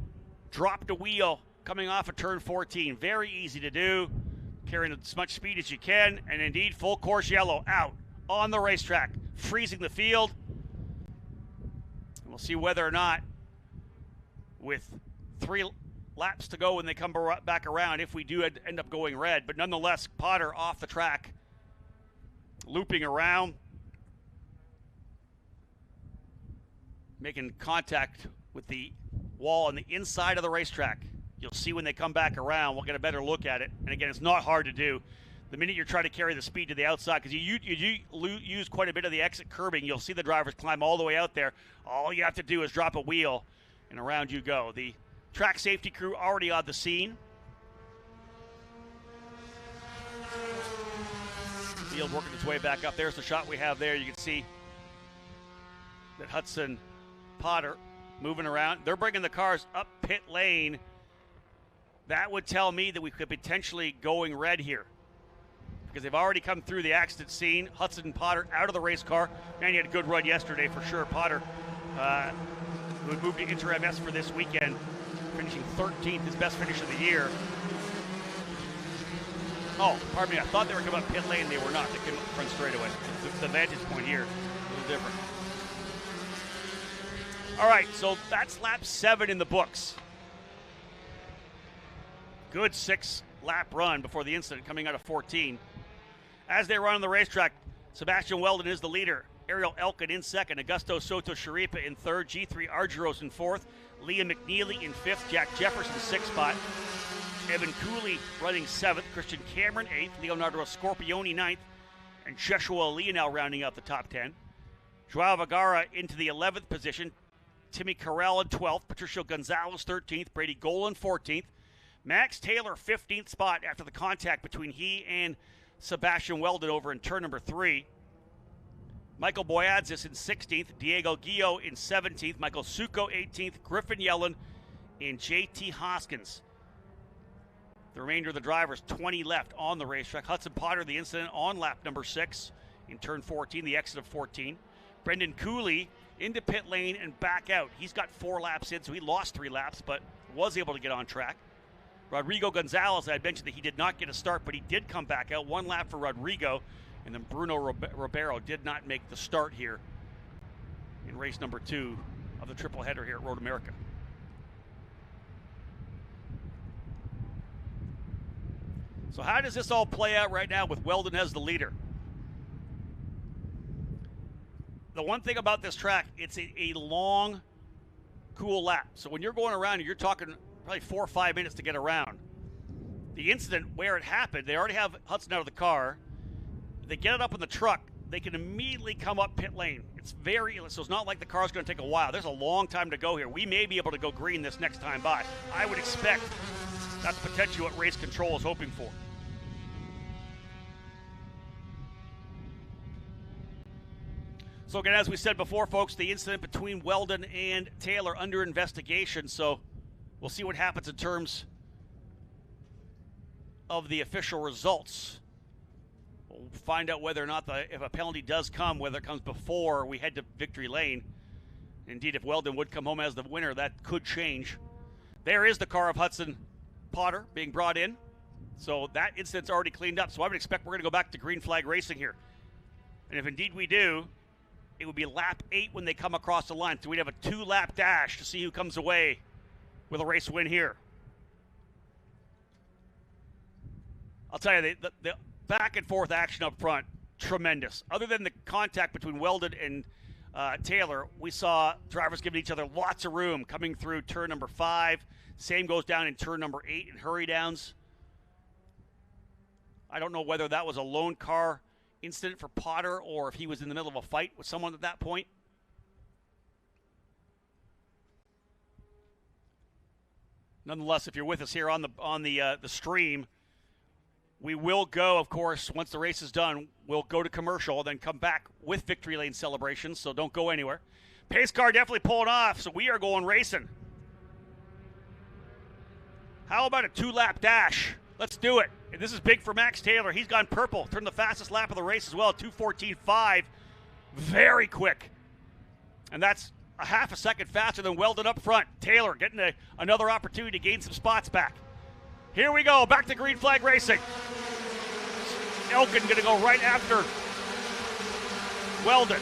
dropped a wheel coming off of turn 14. Very easy to do. Carrying as much speed as you can. And indeed, full course yellow out on the racetrack. Freezing the field. And we'll see whether or not, with 3 laps to go when they come back around, if we do end up going red. But nonetheless, Potter off the track. Looping around, making contact with the wall on the inside of the racetrack. You'll see when they come back around, we'll get a better look at it. And again, it's not hard to do. The minute you're trying to carry the speed to the outside, because you use quite a bit of the exit curbing, you'll see the drivers climb all the way out there. All you have to do is drop a wheel, and around you go. The track safety crew already on the scene. Field working its way back up. There's the shot we have there. You can see that Hudson Potter moving around. They're bringing the cars up pit lane. That would tell me that we could potentially going red here, because they've already come through the accident scene. Hudson Potter out of the race car. Man, he had a good run yesterday for sure. Potter would move to Inter MS for this weekend, finishing 13th, his best finish of the year. Oh, pardon me, I thought they were coming up pit lane. They were not. They came up the front straightaway. The vantage point here, a little different. All right, so that's lap 7 in the books. Good 6-lap run before the incident coming out of 14. As they run on the racetrack, Sebastian Weldon is the leader. Ariel Elkin in second. Augusto Soto Sharipa in third. G3 Argyros in fourth. Liam McNeely in fifth. Jack Jefferson sixth spot. Evan Cooley running 7th, Christian Cameron 8th, Leonardo Scorpioni 9th, and Joshua Leonel rounding out the top 10. Joao Vergara into the 11th position, Timmy Carell in 12th, Patricio Gonzalez 13th, Brady Golan 14th, Max Taylor 15th spot after the contact between he and Sebastian Weldon over in turn number 3. Michael Boyadzis in 16th, Diego Guillo in 17th, Michael Suko 18th, Griffin Yellen, and JT Hoskins. The remainder of the drivers, 20 left on the racetrack. Hudson Potter, the incident on lap number 6 in turn 14, the exit of 14. Brendan Cooley into pit lane and back out. He's got 4 laps in, so he lost 3 laps, but was able to get on track. Rodrigo Gonzalez, I mentioned that he did not get a start, but he did come back out. 1 lap for Rodrigo, and then Bruno Ribeiro did not make the start here in race number 2 of the triple header here at Road America. So how does this all play out right now with Weldon as the leader? The one thing about this track, it's a long, cool lap. So when you're going around, you're talking probably 4 or 5 minutes to get around. The incident where it happened, they already have Hudson out of the car. They get it up in the truck. They can immediately come up pit lane. So it's not like the car's going to take a while. There's a long time to go here. We may be able to go green this next time by. I would expect that's potentially what race control is hoping for. So again, as we said before, folks, the incident between Weldon and Taylor under investigation. So we'll see what happens in terms of the official results. We'll find out whether or not if a penalty does come, whether it comes before we head to victory lane. Indeed, if Weldon would come home as the winner, that could change. There is the car of Hudson Potter being brought in. So that incident's already cleaned up. So I would expect we're going to go back to green flag racing here. And if indeed we do, it would be lap 8 when they come across the line. So we'd have a 2-lap dash to see who comes away with a race win here. I'll tell you, the back and forth action up front, tremendous. Other than the contact between Weldon and Taylor, we saw drivers giving each other lots of room coming through turn number 5. Same goes down in turn number 8 in hurry downs. I don't know whether that was a lone car incident for Potter or if he was in the middle of a fight with someone at that point. Nonetheless, if you're with us here on the stream, we will go, of course, once the race is done, we'll go to commercial, then come back with victory lane celebrations, so don't go anywhere. Pace car definitely pulling off, so we are going racing. How about a 2-lap dash? Let's do it. And this is big for Max Taylor. He's gone purple. Turned the fastest lap of the race as well, 2:14.5. Very quick. And that's a half a second faster than Weldon up front. Taylor getting another opportunity to gain some spots back. Here we go, back to green flag racing. Elkin going to go right after Weldon.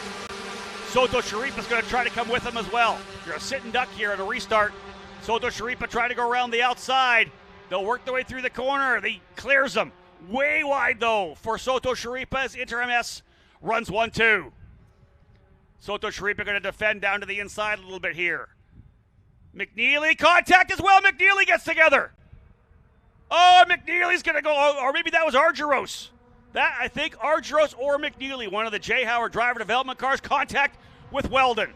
Soto Sharipa's going to try to come with him as well. You're a sitting duck here at a restart. Soto Sharipa trying to go around the outside. They'll work their way through the corner. He clears them. Way wide, though, for Soto Sharipa as Inter MS runs 1-2. Soto Sharipa going to defend down to the inside a little bit here. McNeely, contact as well. McNeely gets together. Oh, McNeely's going to go, or maybe that was Argyros. That, I think, Argyros or McNeely, one of the J. Howard driver development cars, contact with Weldon.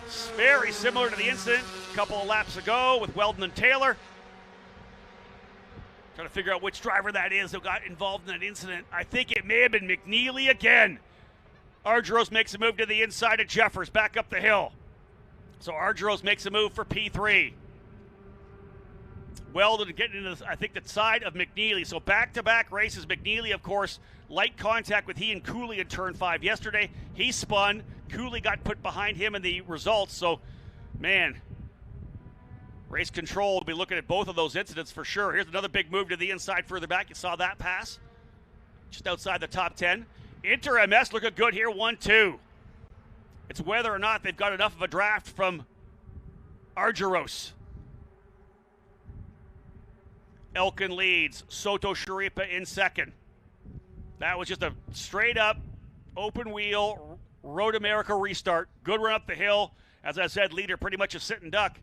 It's very similar to the incident a couple of laps ago with Weldon and Taylor. Trying to figure out which driver that is who got involved in that incident. I think it may have been McNeely again. Argyros makes a move to the inside of Jeffers, back up the hill. So Argyros makes a move for P3. Weldon getting into, I think, the side of McNeely. So back-to-back races. McNeely, of course, light contact with he and Cooley in turn 5 yesterday. He spun. Cooley got put behind him in the results. So, man, race control will be looking at both of those incidents for sure. Here's another big move to the inside further back. You saw that pass. Just outside the top 10. Inter MS looking good here, 1-2. It's whether or not they've got enough of a draft from Argyros. Elkin leads. Soto Sharipa in second. That was just a straight-up, open-wheel, Road America restart. Good run up the hill. As I said, leader pretty much a sitting duck.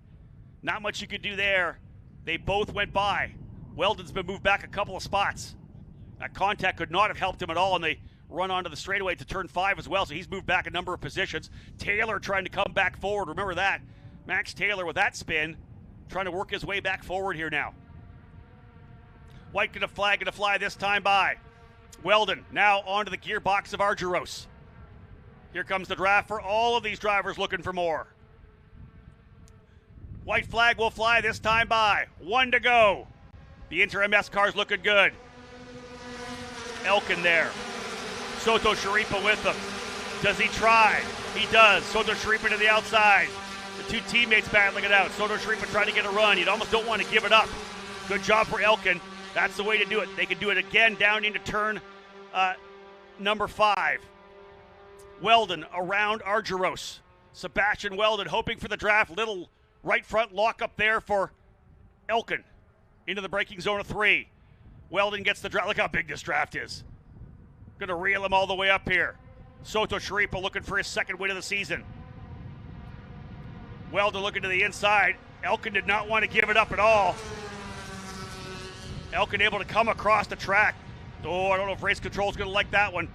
Not much you could do there. They both went by. Weldon's been moved back a couple of spots. That contact could not have helped him at all, and they run onto the straightaway to turn 5 as well, so he's moved back a number of positions. Taylor trying to come back forward. Remember that. Max Taylor with that spin, trying to work his way back forward here now. White going to fly this time by. Weldon now onto the gearbox of Argyros. Here comes the draft for all of these drivers looking for more. White flag will fly this time by. 1 to go. The Inter MS car's looking good. Elkin there. Soto Sharipa with them. Does he try? He does. Soto Sharipa to the outside. The two teammates battling it out. Soto Sharipa trying to get a run. You almost don't want to give it up. Good job for Elkin. That's the way to do it. They can do it again down into turn number 5. Weldon around Argyros. Sebastian Weldon hoping for the draft. Little right front lock up there for Elkin. Into the braking zone of 3. Weldon gets the draft. Look how big this draft is. Going to reel him all the way up here. Soto Sharipa looking for his second win of the season. Weldon looking to the inside. Elkin did not want to give it up at all. Elkin able to come across the track. Oh, I don't know if race control is going to like that one.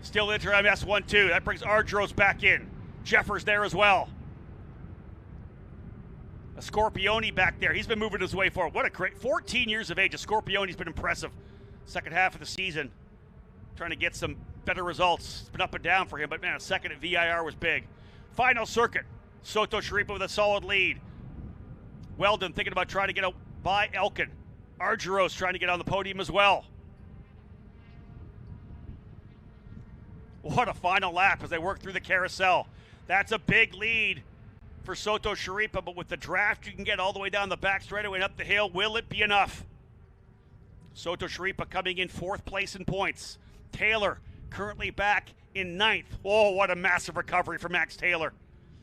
Still into MS1-2. That brings Argyros back in. Jeffers there as well. A Scorpione back there. He's been moving his way forward. What a great 14 years of age. A Scorpione's been impressive. Second half of the season. Trying to get some better results. It's been up and down for him, but man, a second at VIR was big. Final circuit. Soto Sharipa with a solid lead. Weldon thinking about trying to get out by Elkin. Argyros trying to get on the podium as well. What a final lap as they work through the carousel. That's a big lead for Soto Sharipa, but with the draft, you can get all the way down the back straightaway and up the hill. Will it be enough? Soto Sharipa coming in 4th place in points. Taylor currently back in 9th. Oh, what a massive recovery for Max Taylor.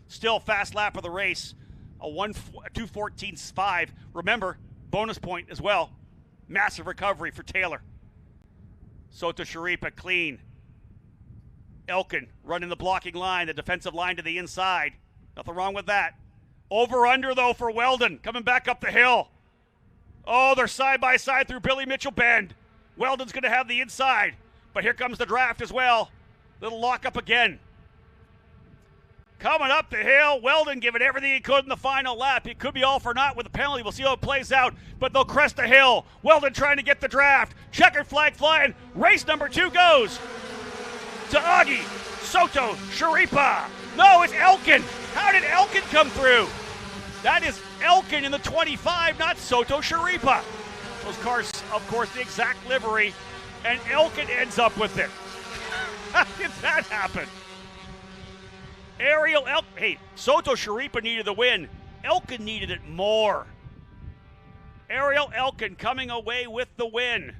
Still fast lap of the race. A 2:14.5. Remember, bonus point as well. Massive recovery for Taylor. Soto Sharipa clean. Elkin running the blocking line, the defensive line to the inside. Nothing wrong with that. Over-under, though, for Weldon, coming back up the hill. Oh, they're side by side through Billy Mitchell Bend. Weldon's going to have the inside, but here comes the draft as well. Little lock-up again. Coming up the hill, Weldon giving everything he could in the final lap. It could be all for naught with the penalty. We'll see how it plays out, but they'll crest the hill. Weldon trying to get the draft. Checkered flag flying. Race number 2 goes to Augie Soto Sharipa. No, it's Elkin. How did Elkin come through? That is Elkin in the 25, not Soto Sharipa. Those cars, of course, the exact livery, and Elkin ends up with it. How did that happen? Hey, Soto Sharipa needed the win. Elkin needed it more. Ariel Elkin coming away with the win.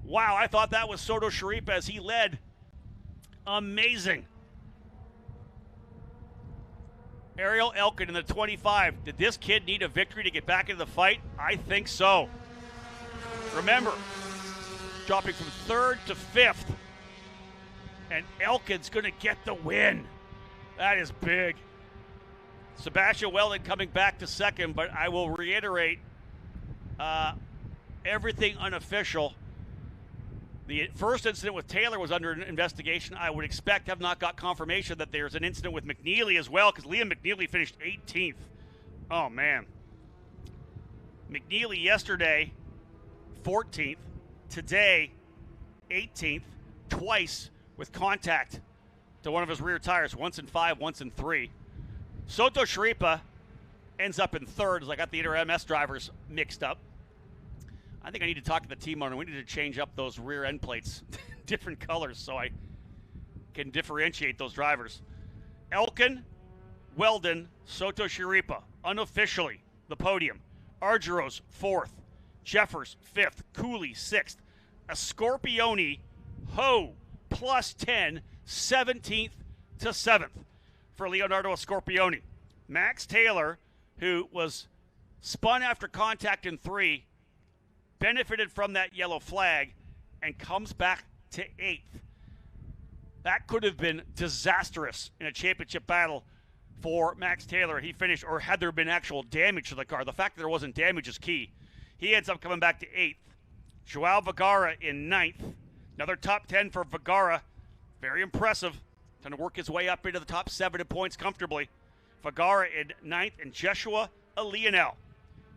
Wow, I thought that was Soto Sharipa as he led. Amazing. Ariel Elkin in the 25. Did this kid need a victory to get back into the fight? I think so. Remember, dropping from 3rd to 5th. And Elkin's going to get the win. That is big. Sebastian Weldon coming back to 2nd, but I will reiterate everything unofficial. The first incident with Taylor was under investigation. I would expect, have not got confirmation that there's an incident with McNeely as well, because Liam McNeely finished 18th. Oh, man. McNeely yesterday, 14th. Today, 18th. Twice with contact to one of his rear tires. Once in 5, once in 3. Soto Sharipa ends up in 3rd as I got the inter-MS drivers mixed up. I think I need to talk to the team owner. We need to change up those rear end plates, different colors, so I can differentiate those drivers. Elkin, Weldon, Soto Sharipa, unofficially the podium. Argyros, 4th. Jeffers, 5th. Cooley, 6th. A Scorpione, Ho, plus 10, 17th to 7th for Leonardo Scorpione. Max Taylor, who was spun after contact in 3, benefited from that yellow flag and comes back to 8th. That could have been disastrous in a championship battle for Max Taylor. He finished, or had there been actual damage to the car. The fact that there wasn't damage is key. He ends up coming back to 8th. Joao Vergara in 9th. Another top 10 for Vergara. Very impressive. Trying to work his way up into the top 7 in points comfortably. Vergara in 9th, and Joshua Lionel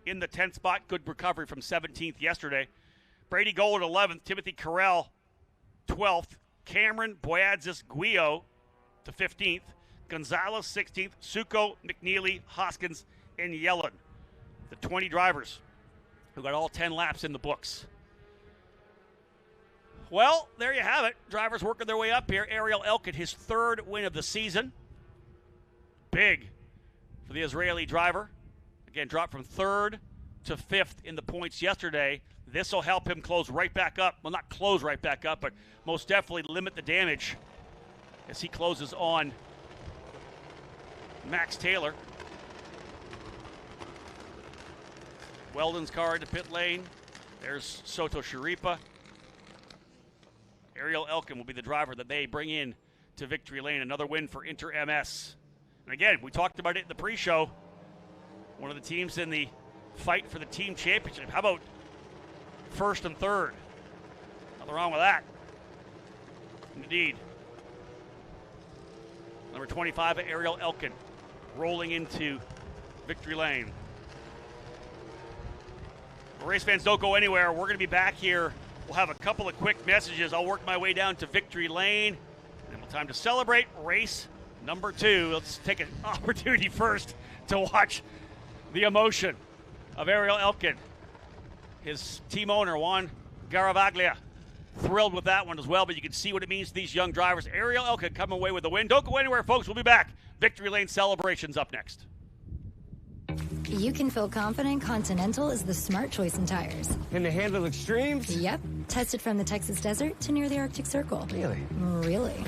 in the 10th spot. Good recovery from 17th yesterday. Brady Gold at 11th. Timothy Carell, 12th. Cameron Boyadzis Guio to 15th. Gonzalez, 16th. Suko, McNeely, Hoskins, and Yellen. The 20 drivers who got all 10 laps in the books. Well, there you have it. Drivers working their way up here. Ariel Elkin, his third win of the season. Big for the Israeli driver. Again, dropped from third to fifth in the points yesterday. This will help him close right back up. Well, not close right back up, but most definitely limit the damage as he closes on Max Taylor. Weldon's car into pit lane. There's Soto Sharipa. Ariel Elkin will be the driver that they bring in to victory lane. Another win for Inter MS. And again, we talked about it in the pre-show. One of the teams in the fight for the team championship. How about first and third? Nothing wrong with that. Indeed. Number 25, Ariel Elkin, rolling into victory lane. Well, race fans, don't go anywhere. We're going to be back here. We'll have a couple of quick messages. I'll work my way down to victory lane. And then we'll time to celebrate race number 2. Let's take an opportunity first to watch the emotion of Ariel Elkin. His team owner, Juan Garavaglia, thrilled with that one as well, but you can see what it means to these young drivers. Ariel Elkin coming away with the win. Don't go anywhere, folks. We'll be back. Victory Lane celebrations up next. You can feel confident Continental is the smart choice in tires. Can they handle extremes? Yep. Tested from the Texas desert to near the Arctic Circle. Really? Really.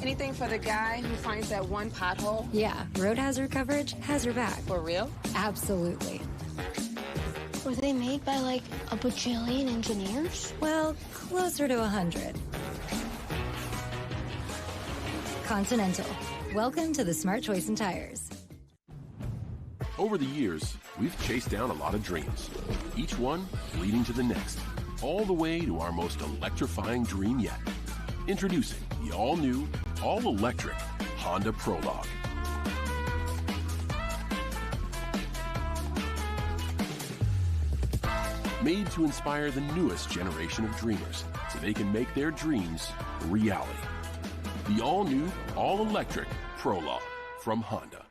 Anything for the guy who finds that one pothole? Yeah. Road hazard coverage has your back. For real? Absolutely. Were they made by like a bajillion engineers? Well, closer to 100. Continental. Welcome to the smart choice in tires. Over the years, we've chased down a lot of dreams, each one leading to the next, all the way to our most electrifying dream yet. Introducing the all-new, all-electric Honda Prologue. Made to inspire the newest generation of dreamers so they can make their dreams reality. The all-new, all-electric Prologue from Honda.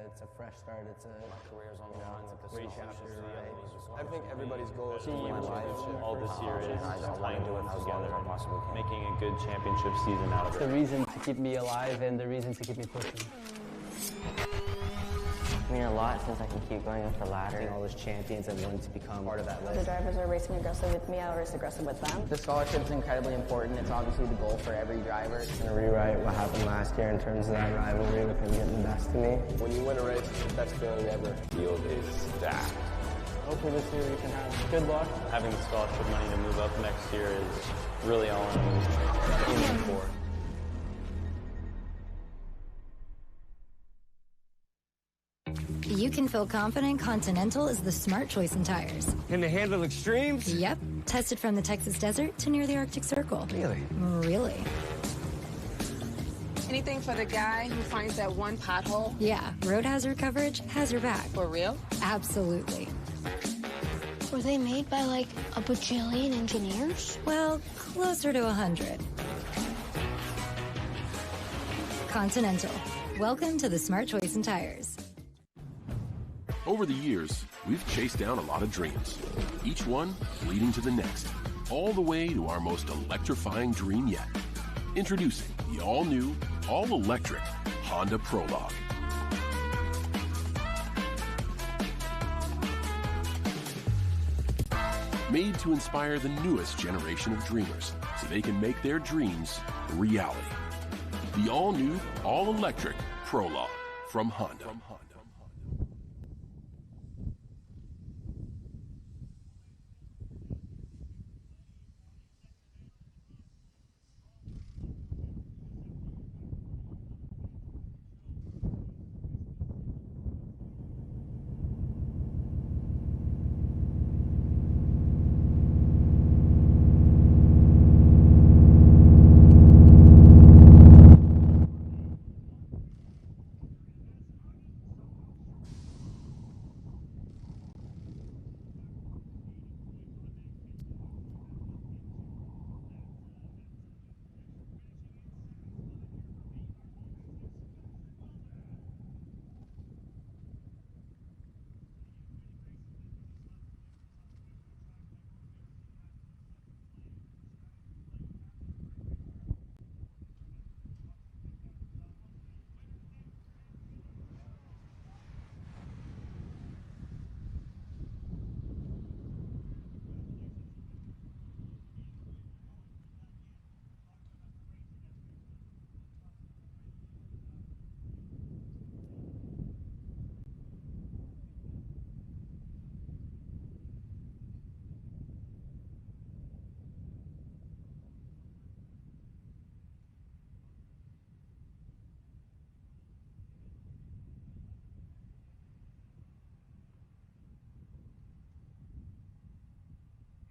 It's a fresh start. It's my career's on the line. It's a great chapter. I think everybody's goal is to win a championship. All this year is playing together, making a good championship season out of it. It's the reason to keep me alive and the reason to keep me pushing. I mean, a lot since I can keep going up the ladder. All those champions and wanting to become part of that list. The drivers are racing aggressive with me, I'll race aggressive with them. The scholarship is incredibly important. It's obviously the goal for every driver. It's going to rewrite what happened last year in terms of that rivalry with him getting the best of me. When you win a race, it's the best feeling ever. Field is stacked. Hopefully this year we can have good luck. Having the scholarship money to move up next year is really all I'm aiming for. You can feel confident Continental is the smart choice in tires. Can they handle extremes? Yep. Tested from the Texas desert to near the Arctic Circle. Really? Really. Anything for the guy who finds that one pothole? Yeah. Road hazard coverage has your back. For real? Absolutely. Were they made by like a bajillion engineers? Well, closer to 100. Continental. Welcome to the smart choice in tires. Over the years, we've chased down a lot of dreams, each one leading to the next, all the way to our most electrifying dream yet. Introducing the all-new, all-electric Honda Prologue. Made to inspire the newest generation of dreamers so they can make their dreams reality. The all-new, all-electric Prologue from Honda.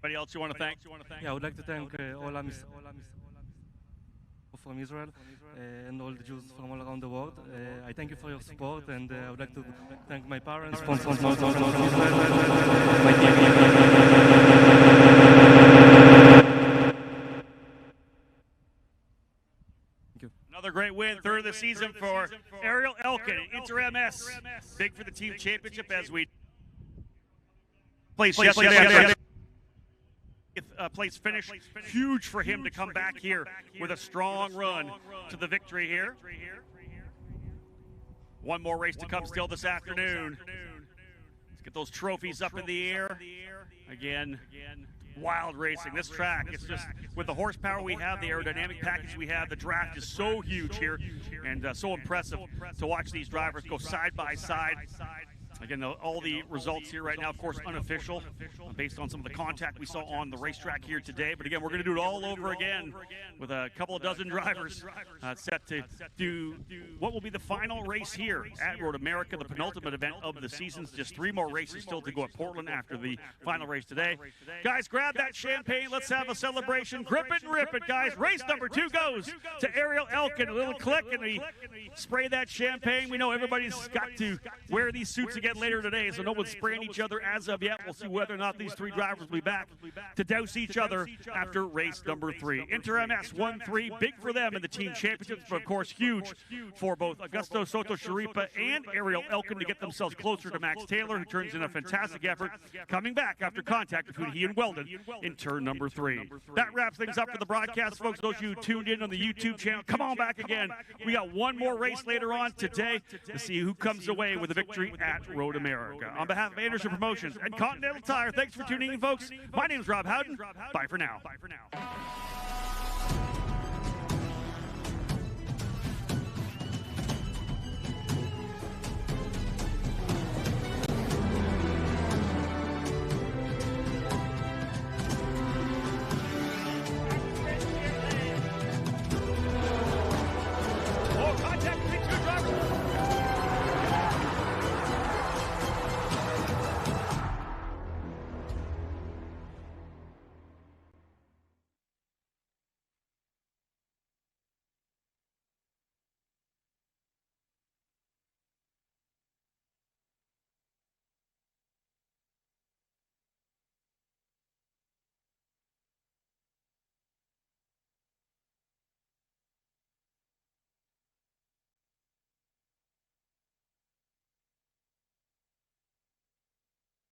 Anybody else you want to thank? Yeah, I would like to thank all Amis from Israel and all the Jews from all around the world. I thank you for your support, and I would like to thank my parents, sponsors from Israel, my Another great win, third of the season for Ariel Elkin, Inter MS. Big for the team championship as we place yesterday. Place finish. Huge for him to come back here with a strong run to the victory here. One more race to come still this afternoon. Let's get those trophies up in the air. Again, wild racing. This track, it's just with the horsepower we have, the aerodynamic package we have, the draft is so huge here and so impressive to watch these drivers go side by side. Again, all the results here right now, of course, unofficial, based on some of the contact we saw on the racetrack here today. But again, we're going to do it all over again with a couple of dozen drivers set to do what will be the final race here at Road America, the penultimate event of the season. Just 3 more races still to go at Portland after the final race today. Guys, grab that champagne. Let's have a celebration. Grip it and rip it, guys. Race number 2 goes to Ariel Elkin. A little click, and we spray that champagne. We know everybody's got to wear these suits again later today, so no one's spraying each other as of yet. We'll see whether or not these 3 drivers will be back to douse each other after race number 3. Inter MS 1-3, big for them in the team championships, but of course huge for both Augusto Soto Sharipa and Ariel Elkin to get themselves closer to Max Taylor, who turns in a fantastic effort, coming back after contact between he and Weldon in turn number 3. That wraps things up for the broadcast, folks. Those of you who tuned in on the YouTube channel, come on back again. We got one more race later on today to see who comes away with a victory at Road America. On behalf of Anderson Promotions and Continental Tire, thanks for tuning in, folks. My name is Rob Howden. Bye for now.